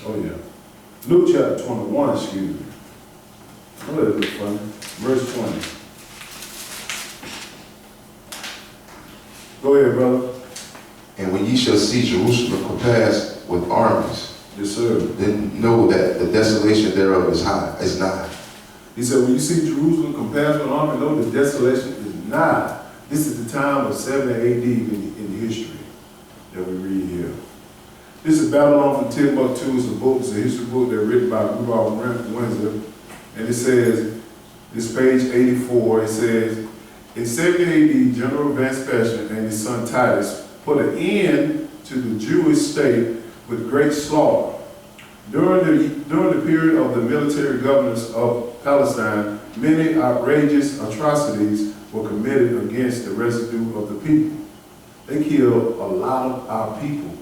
Oh yeah. Luke chapter 21, excuse me. Oh, that looks funny. Verse 20. Go ahead, brother. And when ye shall see Jerusalem compassed with armies, Yes, sir. then know that the desolation thereof is nigh. He said, when you see Jerusalem compassed with army, know the desolation is nigh. This is the time of 70 AD in history that we read here. This is Babylon from Timbuktu. It's a book, it's a history book that's written by Rudolph Windsor. And it says, this page 84, it says, in 70 AD, General Vespasian and his son Titus put an end to the Jewish state with great slaughter. During the period of the military governance of Palestine, many outrageous atrocities were committed against the residue of the people. They killed a lot of our people.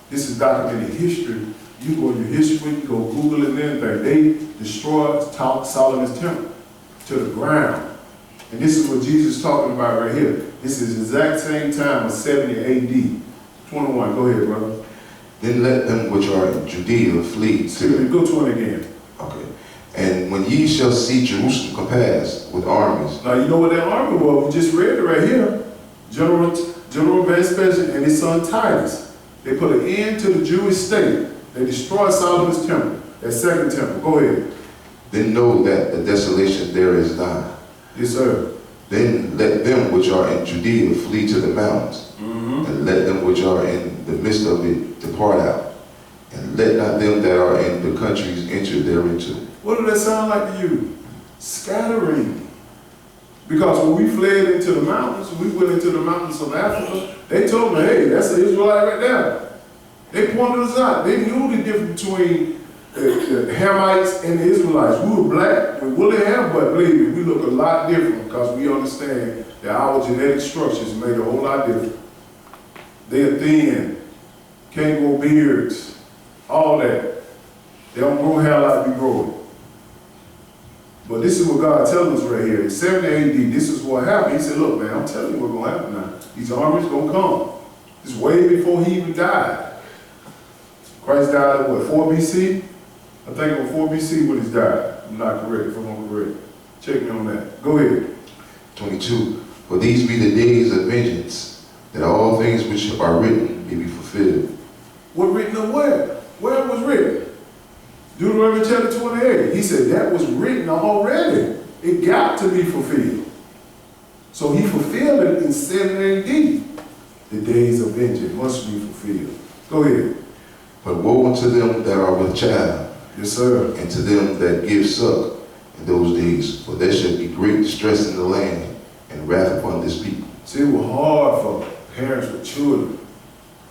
This is documented history. You go in your history, you go Google it and anything. They destroyed Solomon's temple to the ground. And this is what Jesus is talking about right here. This is the exact same time of 70 AD. 21, go ahead, brother. Then let them which are in Judea flee to Go 20 again. Okay. And when ye shall see Jerusalem compassed with armies. Now you know what that army was. We just read it right here. General Vespasian and his son Titus. They put an end to the Jewish state. They destroyed Solomon's temple, that second temple. Go ahead. Then know that the desolation there is nigh. Yes, sir. Then let them which are in Judea flee to the mountains, and let them which are in the midst of it depart out, and let not them that are in the countries enter thereinto. What does that sound like to you? Scattering. Because when we fled into the mountains, we went into the mountains of Africa, they told me, hey, that's an Israelite right there. They pointed us out. They knew the difference between the Hamites and the Israelites. We were black with woolly hair, but believe me, we look a lot different because we understand that our genetic structures made a whole lot different. They are thin, can't grow beards, all that. They don't grow hair like we grow it. But this is what God tells us right here. In 70 AD, this is what happened. He said, look, man, I'm telling you what's going to happen now. These armies going to come. This is way before he even died. Christ died at what, 4 BC? I think it was 4 BC when he died. I'm not correct, if I'm correct. Check me on that. Go ahead. 22. For these be the days of vengeance, that all things which are written may be fulfilled. What written of where? Where it was written? Deuteronomy chapter 28. He said that was written already. It got to be fulfilled. So he fulfilled it in 7 AD. The days of vengeance must be fulfilled. Go ahead. But woe unto them that are with child, Yes, sir. and to them that give suck in those days, for there shall be great distress in the land, and wrath upon this people. See, it was hard for parents with children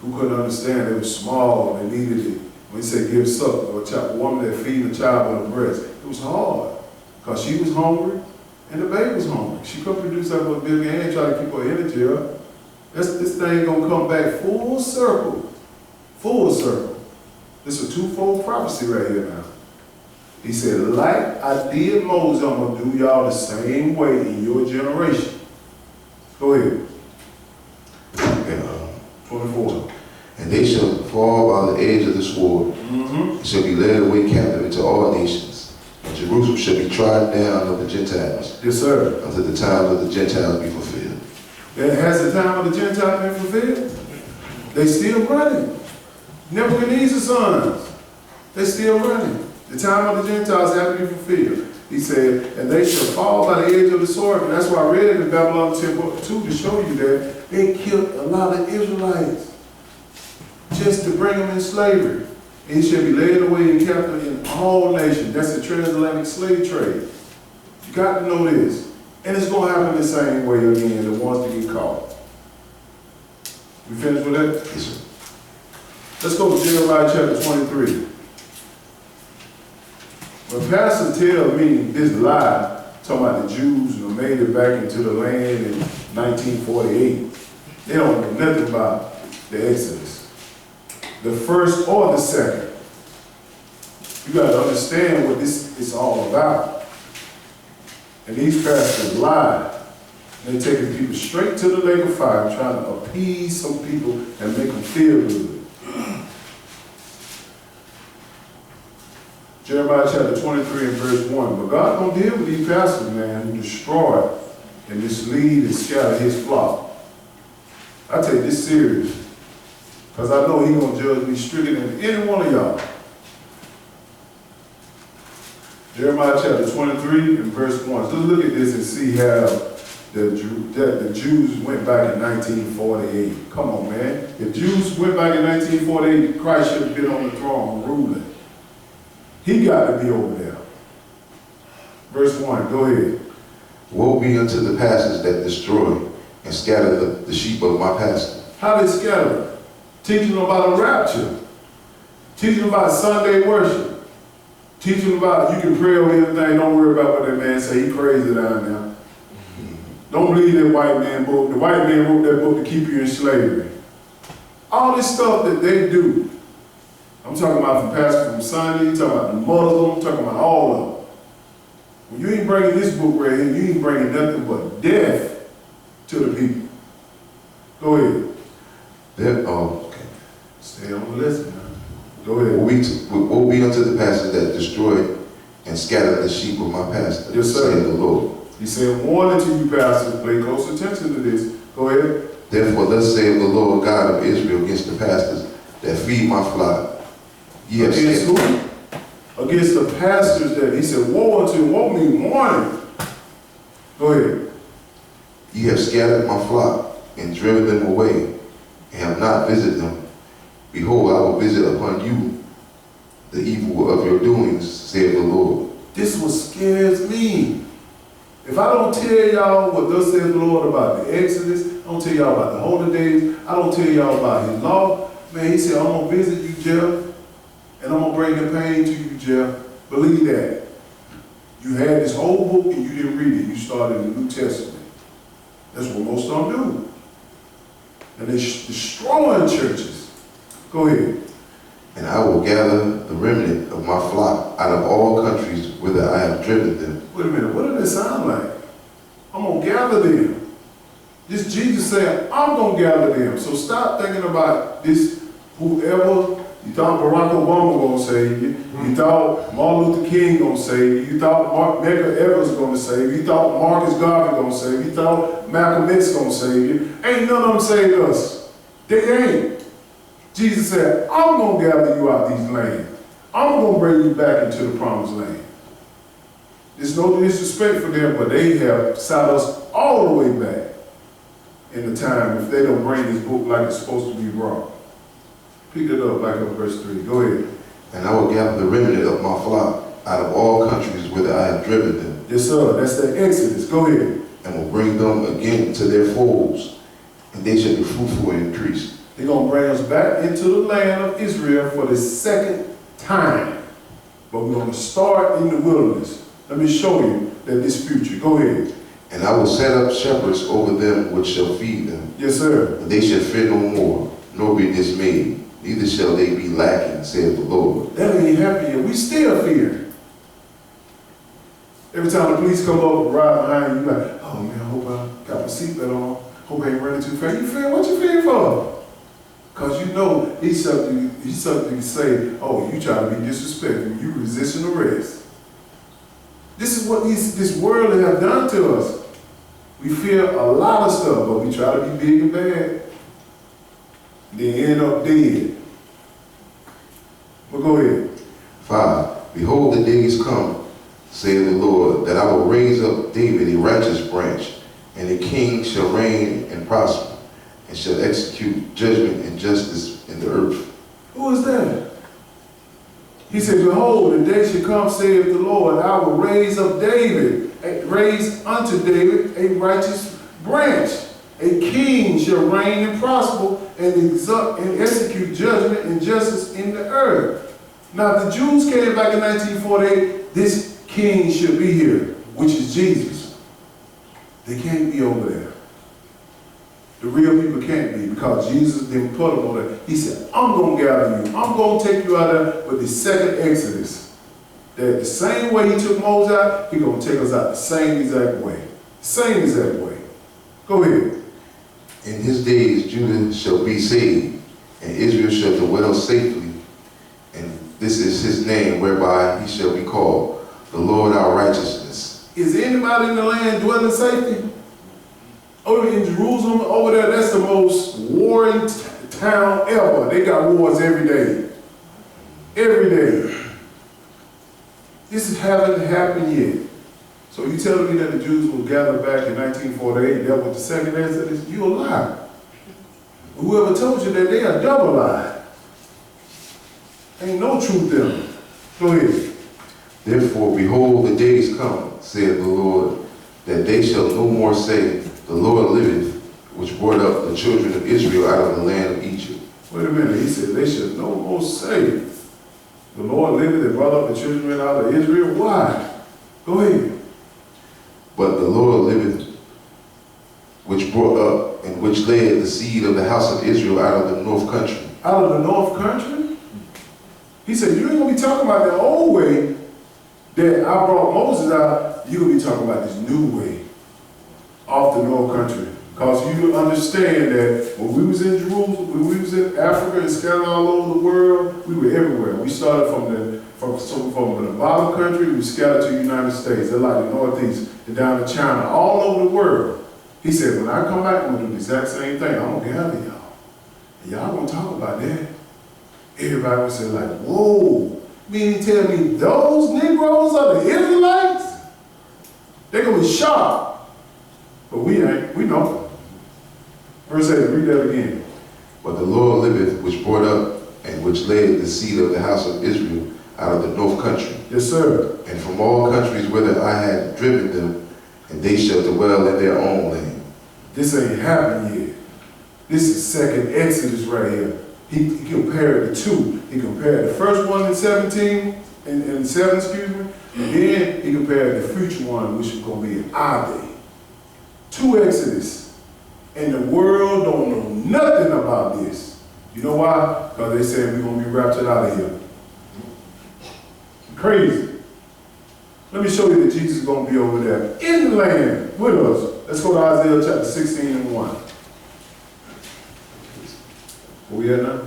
who couldn't understand. They were small and they needed it. When he said give suck, or a woman that feeding a child with a breast, it was hard because she was hungry and the baby was hungry. She couldn't produce that with a big hand, try to keep her energy up. This thing gonna come back full circle. Full circle. This is a twofold prophecy right here now. He said, like I did Moses, I'm going to do y'all the same way in your generation. Go ahead. And, 24. And they shall fall by the edge of the sword, and shall be led away captive into all nations. And Jerusalem shall be trodden down of the Gentiles. Yes, sir. Until the time of the Gentiles be fulfilled. And has the time of the Gentiles been fulfilled? They still running. Nebuchadnezzar's sons, they still running. The time of the Gentiles have to be fulfilled. He said, and they shall fall by the edge of the sword. And that's why I read in Babylon 10:2 to show you that they killed a lot of Israelites just to bring them in slavery. And he shall be led away and captive in all nations. That's the transatlantic slave trade. You got to know this. And it's going to happen the same way again, the ones that get caught. We finished with that? Yes, sir. Let's go to Jeremiah chapter 23. When Pastor tells me this lie, talking about the Jews who made it back into the land in 1948, they don't know nothing about the Exodus. The first or the second. You got to understand what this is all about. And these pastors lie. They're taking people straight to the lake of fire, trying to appease some people and make them feel good. Jeremiah chapter 23 and verse 1. But God don't deal with these pastors, man, who destroy and mislead and scatter his flock. I take this serious, because I know he's going to judge me stricter than any one of y'all. Jeremiah chapter 23 and verse 1. Just look at this and see how the Jews went back in 1948. Come on, man. If Jews went back in 1948, Christ should have been on the throne ruling. He got to be over there. Verse 1, go ahead. Woe be unto the pastors that destroy and scatter the sheep of my pastor. How they scatter? Teaching them about a rapture. Teaching them about Sunday worship. Teaching them about you can pray over anything. Don't worry about what that man say. He crazy down there. Don't believe that white man book. The white man wrote that book to keep you in slavery. All this stuff that they do. I'm talking about from Pastor from Sunday, talking about the Muslim, talking about all of them. When you ain't bringing this book right here, you ain't bringing nothing but death to the people. Go ahead. Okay. Stay on the list now. Go ahead. Woe be unto the pastors that destroy and scatter the sheep of my pastor. Yes, sir. Saith the Lord. He said, warning to you pastors, pay close attention to this. Go ahead. Therefore, thus saith the Lord God of Israel against the pastors that feed my flock. Yes. Against who? Against the pastors that he said, woe unto you, woe mean warning. Go ahead. Ye have scattered my flock and driven them away, and have not visited them. Behold, I will visit upon you the evil of your doings, saith the Lord. This is what scares me. If I don't tell y'all what thus says the Lord about the Exodus, I don't tell y'all about the holy days, I don't tell y'all about his law, man, he said, I'm going to visit you, Jeff, and I'm going to bring the pain to you, Jeff. Believe that. You had this whole book and you didn't read it. You started in the New Testament. That's what most of them do. And they're destroying churches. Go ahead. And I will gather the remnant of my flock out of all countries whither I have driven them. Wait a minute, what does that sound like? I'm going to gather them. This Jesus said, I'm going to gather them. So stop thinking about this, whoever, you thought Barack Obama going to save you. You thought Martin Luther King going to save you. You thought Medgar Evers going to save you. You thought Marcus Garvey going to save you. You thought Malcolm X going to save you. Ain't none of them saved us. They ain't. Jesus said, I'm going to gather you out these lands. I'm going to bring you back into the promised land. There's no disrespect for them, but they have sat us all the way back in the time if they don't bring this book like it's supposed to be brought. Pick it up, back up verse 3. Go ahead. And I will gather the remnant of my flock out of all countries whither I have driven them. Yes, sir. That's the Exodus. Go ahead. And will bring them again to their folds, and they shall be fruitful and increase. They're going to bring us back into the land of Israel for the second time. But we're going to start in the wilderness. Let me show you that this future. Go ahead. And I will set up shepherds over them which shall feed them. Yes, sir. And they shall fear no more, nor be dismayed. Neither shall they be lacking, saith the Lord. That ain't happy yet. We still fear. Every time the police come up and ride behind you, like, oh man, I hope I got my seatbelt on. Hope I ain't running too fast. You fear? What you fear for? Because you know he's something to say, oh, you trying to be disrespectful. You resisting arrest. This is what this world has done to us. We fear a lot of stuff, but we try to be big and bad. Then end up dead. But go ahead. 5. Behold, the days come, saith the Lord, that I will raise up David a righteous branch, and a king shall reign and prosper, and shall execute judgment and justice in the earth. Who is that? He said, behold, the day shall come, saith the Lord, I will raise up David, raise unto David a righteous branch. A king shall reign and prosper and execute judgment and justice in the earth. Now, if the Jews came back in 1948, this king should be here, which is Jesus. They can't be over there. The real people can't be, because Jesus didn't put them over there. He said, I'm going to gather you. I'm going to take you out there with the second Exodus. That the same way he took Moses out, he's going to take us out the same exact way. Same exact way. Go ahead. In his days Judah shall be saved, and Israel shall dwell safely, and This is his name whereby he shall be called, the Lord our righteousness. Is anybody in the land dwelling safety? Over in Jerusalem, over there, that's the most warring town ever. They got wars every day. Every day. This hasn't happened yet. So you telling me that the Jews will gather back in 1948, that was the second Exodus? You a lie. Whoever told you that, they are double lie. Ain't no truth in them. Go ahead. Therefore, behold, the days come, saith the Lord, that they shall no more say, the Lord liveth, which brought up the children of Israel out of the land of Egypt. Wait a minute. He said they shall no more say, the Lord liveth that brought up the children out of Israel. Why? Go ahead. But the Lord liveth, which brought up and which led the seed of the house of Israel out of the north country. Out of the north country? He said, you ain't going to be talking about the old way that I brought Moses out. You're going to be talking about this new way off the north country. Because you understand that when we was in Jerusalem, when we was in Africa and scattered all over the world, we were everywhere. We started from the bottom country, we scattered to the United States. They're like the Northeast, and down to China, all over the world. He said, when I come back, I'm going to do the exact same thing. I'm going to gather y'all. And y'all going to talk about that. Everybody would say like, whoa, meaning tell me those Negroes are the Israelites? They're going to be shocked. But we ain't, we know. Verse 8, read that again. But the Lord liveth, which brought up and which led the seed of the house of Israel out of the north country. Yes, sir. And from all countries whither I had driven them, and they shall dwell in their own land. This ain't happened yet. This is second Exodus right here. He compared the two. He compared the first one in 17, in 7, excuse me, and then he compared the future one, which is going to be in our day. 2 Exodus. And the world don't know nothing about this. You know why? Because they said we're going to be raptured out of here. Crazy. Let me show you that Jesus is going to be over there in the land with us. Let's go to Isaiah chapter 16 and 1. Where we at now?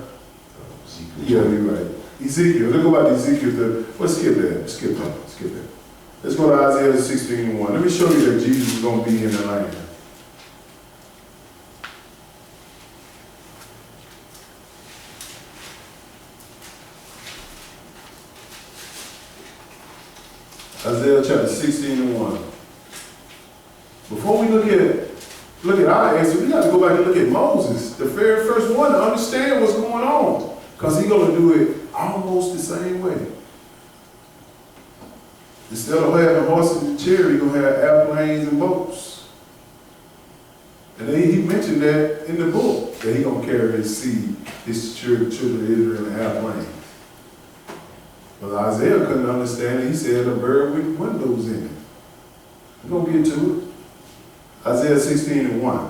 Yeah, you're right. Ezekiel. Let's go back to Ezekiel. Let's skip that. Skip that. Let's go to Isaiah 16 and 1. Let me show you that Jesus is going to be in the land. Isaiah chapter 16 and 1. Before we look at our Exodus, we got to go back and look at Moses, the very first one, to understand what's going on. Because he's going to do it almost the same way. Instead of having horses and chariots, he's going to have airplanes and boats. And then he mentioned that in the book, that he's going to carry his seed, his children of Israel in airplanes. But Isaiah couldn't understand it. He said a bird with windows in it. We're going to get to it. Isaiah 16 and 1.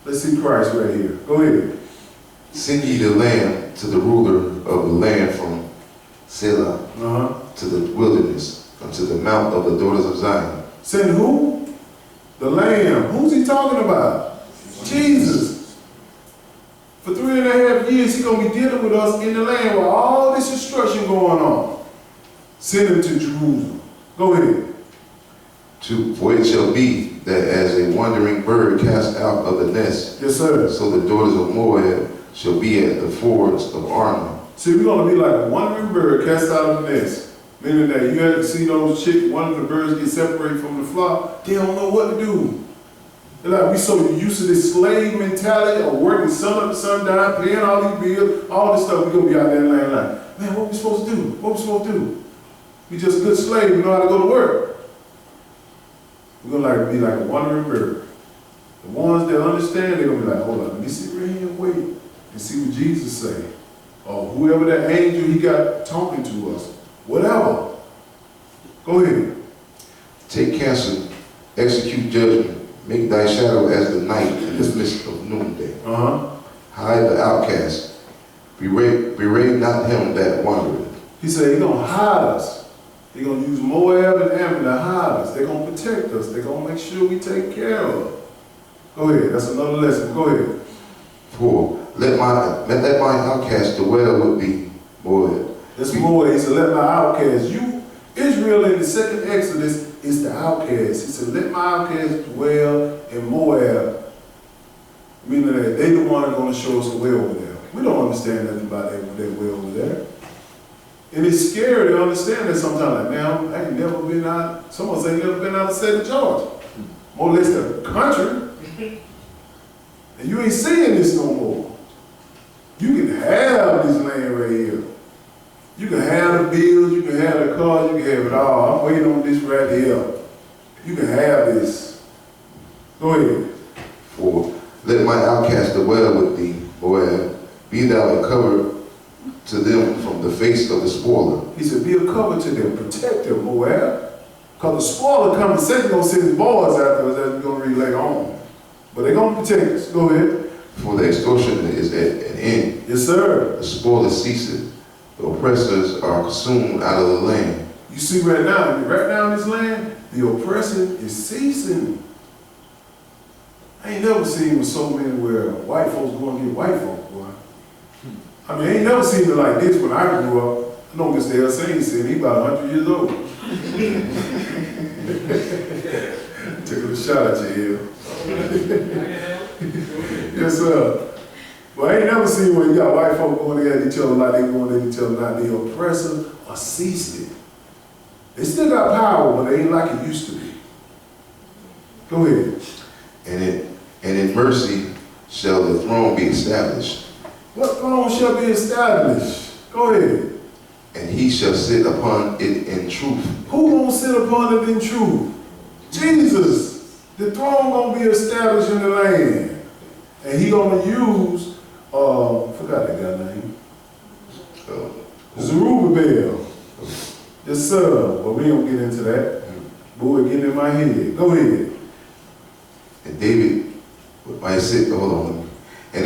Let's see Christ right here. Go ahead. Send ye the lamb to the ruler of the land from Selah to the wilderness, unto the mount of the daughters of Zion. Send who? The lamb. Who's he talking about? Jesus. For 3.5 years, he's going to be dealing with us in the land where all this destruction going on. Send him to Jerusalem. Go ahead. For it shall be that as a wandering bird cast out of the nest, yes, sir, so the daughters of Moab shall be at the fords of Arnon. See, we're going to be like a wandering bird cast out of the nest. Meaning that you have to see those chicks, one of the birds get separated from the flock, they don't know what to do. They're like, we so used to this slave mentality of working sun up to sundown, paying all these bills, all this stuff. We're going to be out there in the land like, man, what we supposed to do? What we supposed to do? We just a good slave, we know how to go to work. We're going to be like a wandering bird. The ones that understand, they're going to be like, hold on, let me sit right here and wait and see what Jesus say. Or whoever that angel he got talking to us. Whatever. Go ahead. Take counsel, execute judgment, make thy shadow as the night in the midst of noonday. Hide the outcast, berate not him that wandereth. He said he's going to hide us. He's going to use Moab and Ammon to hide us. They're going to protect us. They're going to make sure we take care of. Go ahead. That's another lesson. Go ahead. 4. Let my outcast dwell with thee, Moab, That's more. He said, let my outcasts. Israel in the second Exodus is the outcast. He said, let my outcasts dwell in Moab. Meaning that they the one that's going to show us the way over there. We don't understand nothing about that way over there. And it's scary to understand that sometimes. Like, man, I ain't never been out, someone say never been out of the state of Georgia. More or less the country. And you ain't seeing this no more. You can have this land right here. You can have the bills, you can have the cars, you can have it all. I'm waiting on this right here. You can have this. Go ahead. For let my outcast dwell with thee, Moab. Be thou a cover to them from the face of the spoiler. He said, be a cover to them, protect them, Moab. Because the spoiler comes, Satan going to send his boys after us, as we're going to read later on. But they're going to protect us. Go ahead. For the extortioner is at an end. Yes, sir. The spoiler ceaseth. The oppressors are consumed out of the land. You see right now in this land, the oppression is ceasing. I ain't never seen with so many where white folks go and get white folks, boy. I mean, I ain't never seen it like this when I grew up. I know Mr. Helsing said he about 100 years old. Took a little shot at you here. Yes, sir. But I ain't never seen where you got white folk going at each other like they going at each other now. The oppressor are ceased it. They still got power, but they ain't like it used to be. Go ahead. And in mercy shall the throne be established. What throne shall be established? Go ahead. And he shall sit upon it in truth. Who gonna sit upon it in truth? Jesus. The throne gonna be established in the land. And he gonna use, forgot that guy's name. Zerubbabel. Yes, sir. But we don't get into that. But we're getting in my head. Go ahead. And David might sit, hold on. And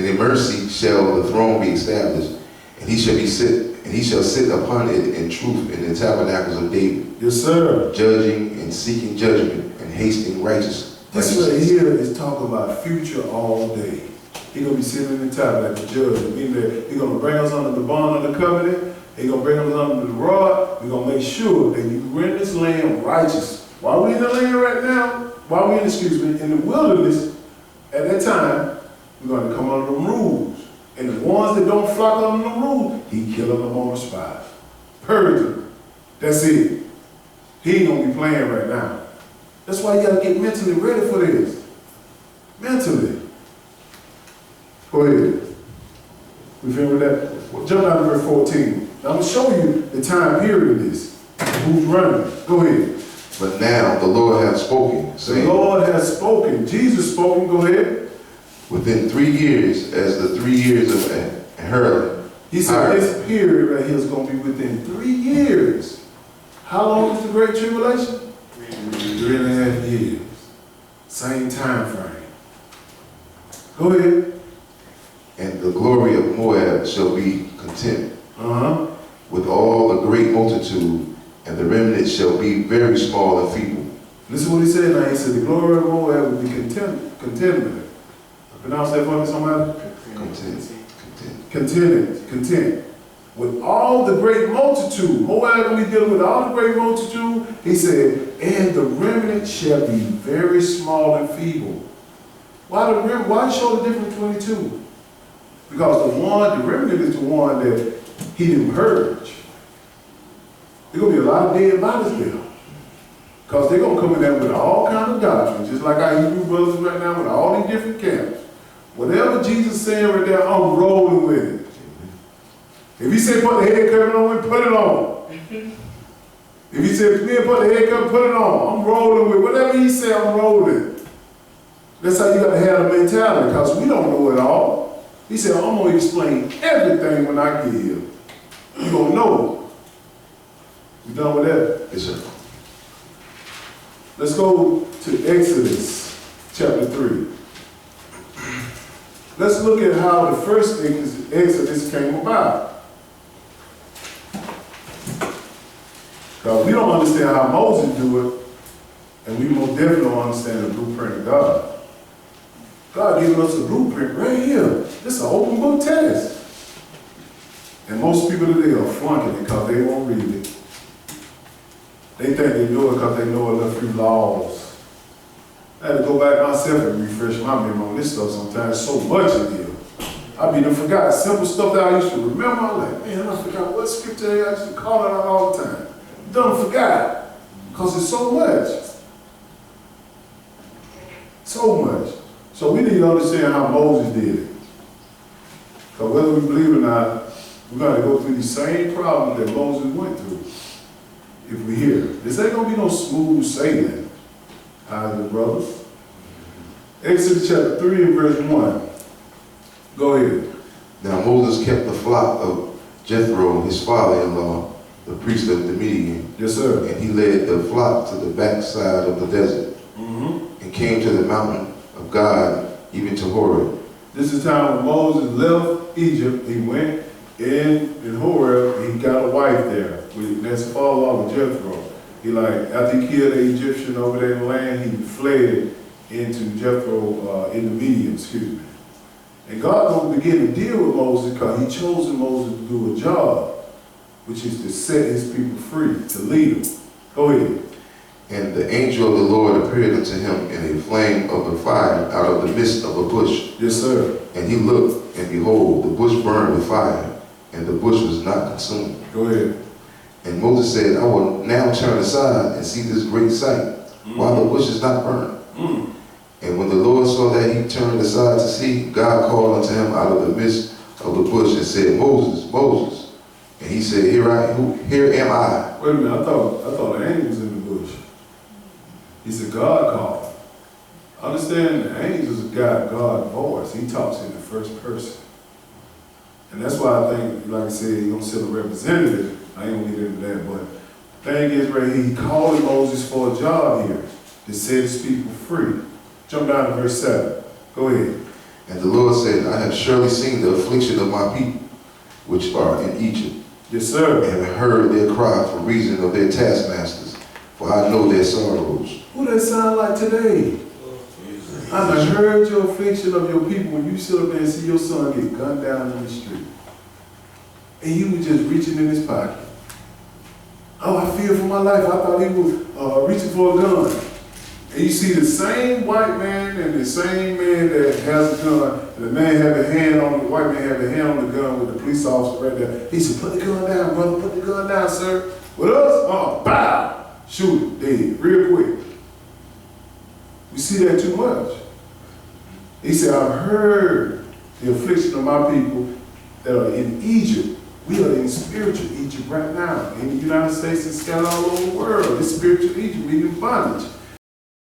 in mercy shall the throne be established, and he shall sit upon it in truth in the tabernacles of David. Yes, sir. Judging and seeking judgment and hasting righteousness. This right here is talking about future all day. He's going to be sitting in the tabernacle judging. Meaning that he's going to bring us under the bond of the covenant. He's going to bring us under the rod. We're going to make sure that you render this land righteous. While we're in the land right now, while we're in the wilderness, at that time, we're going to come under the rules. And the ones that don't flock under the rules, he killing them on the spot. Purge them. That's it. He ain't going to be playing right now. That's why you got to get mentally ready for this. Mentally. Go ahead. We feel with that? Jump down to verse 14. Now I'm going to show you the time period of this. Who's running. Go ahead. But now the Lord hath spoken, saying, the Lord has spoken. Jesus spoken. Go ahead. Within 3 years, as the 3 years of Herod. He said this period right here is going to be within 3 years. How long is the Great Tribulation? 3.5 years. Same time frame. Go ahead. And the glory of Moab shall be content with all the great multitude, and the remnant shall be very small and feeble. Listen what he said now. He said the glory of Moab will be content with it. Pronounce that for me, somebody? Content. With all the great multitude. Moab will be dealing with all the great multitude. He said, and the remnant shall be very small and feeble. Why show the difference between the two? Because the remnant is the one that he didn't purge. There's going to be a lot of dead bodies there. Because they're going to come in there with all kinds of doctrines, just like our Hebrew brothers right now with all these different camps. Whatever Jesus is saying right there, I'm rolling with it. If he said put the head covering on, put it on. If he said me put the head covering, put it on. I'm rolling with whatever he said, I'm rolling. That's how you got to have the mentality, because we don't know it all. He said, I'm going to explain everything when I get here. You're going to know. You done with that? Yes, sir. Let's go to Exodus chapter 3. Let's look at how the first Exodus came about. Because we don't understand how Moses do it, and we most definitely don't understand the blueprint of God. God giving us a blueprint right here. This is an open book test. And most people today are flunking it because they won't read it. They think they know it because they know a little few laws. I had to go back myself and refresh my memory on this stuff sometimes. So much it is. I be done forgot simple stuff that I used to remember. I'm like, man, I forgot what scripture I used to call it out all the time. Done forgot. Because it's so much. So much. So we need to understand how Moses did it. Because whether we believe it or not, we're going to go through the same problems that Moses went through. If we hear. This ain't going to be no smooth sailing. How's brothers? Exodus chapter 3 and verse 1. Go ahead. Now Moses kept the flock of Jethro, his father-in-law, the priest of the Midian. Yes, sir. And he led the flock to the backside of the desert and came to the mountain of God, even to Horeb. This is the time when Moses left Egypt. He went in Horeb. He got a wife there. That's the father-in-law of Jethro. He after he killed the Egyptian over there in the land, he fled into Jethro, in the Midian, excuse me. And God going to begin to deal with Moses because he chose Moses to do a job, which is to set his people free, to lead them. Go ahead. And the angel of the Lord appeared unto him in a flame of the fire out of the midst of a bush. Yes, sir. And he looked, and behold, the bush burned with fire, and the bush was not consumed. Go ahead. And Moses said, I will now turn aside and see this great sight, while the bush is not burned. And when the Lord saw that he turned aside to see, God called unto him out of the midst of the bush and said, Moses, Moses. And he said, Here am I. Wait a minute, I thought the angel was in the bush. He said, God called. Understand, the angels got God's voice. He talks in the first person. And that's why I think, like I said, he's going to send a representative. I ain't going to get into that, but the thing is, right here, he called Moses for a job here to set his people free. Jump down to verse 7. Go ahead. And the Lord said, I have surely seen the affliction of my people, which are in Egypt. Yes, sir. And have heard their cry for reason of their taskmasters, for I know their sorrows. Who that sound like today? I done heard your affliction of your people when you sit up there and see your son get gunned down in the street. And you was just reaching in his pocket. Oh, I fear for my life. I thought he was reaching for a gun. And you see the same white man and the same man that has a gun, and the man have a hand on the white man have a hand on the gun with the police officer right there. He said, put the gun down, brother, put the gun down, sir. With us, oh, bow, shoot, dead, real quick. We see that too much. He said, I've heard the affliction of my people that are in Egypt. We are in spiritual Egypt right now. In the United States and scattered all over the world. It's spiritual Egypt, we in bondage.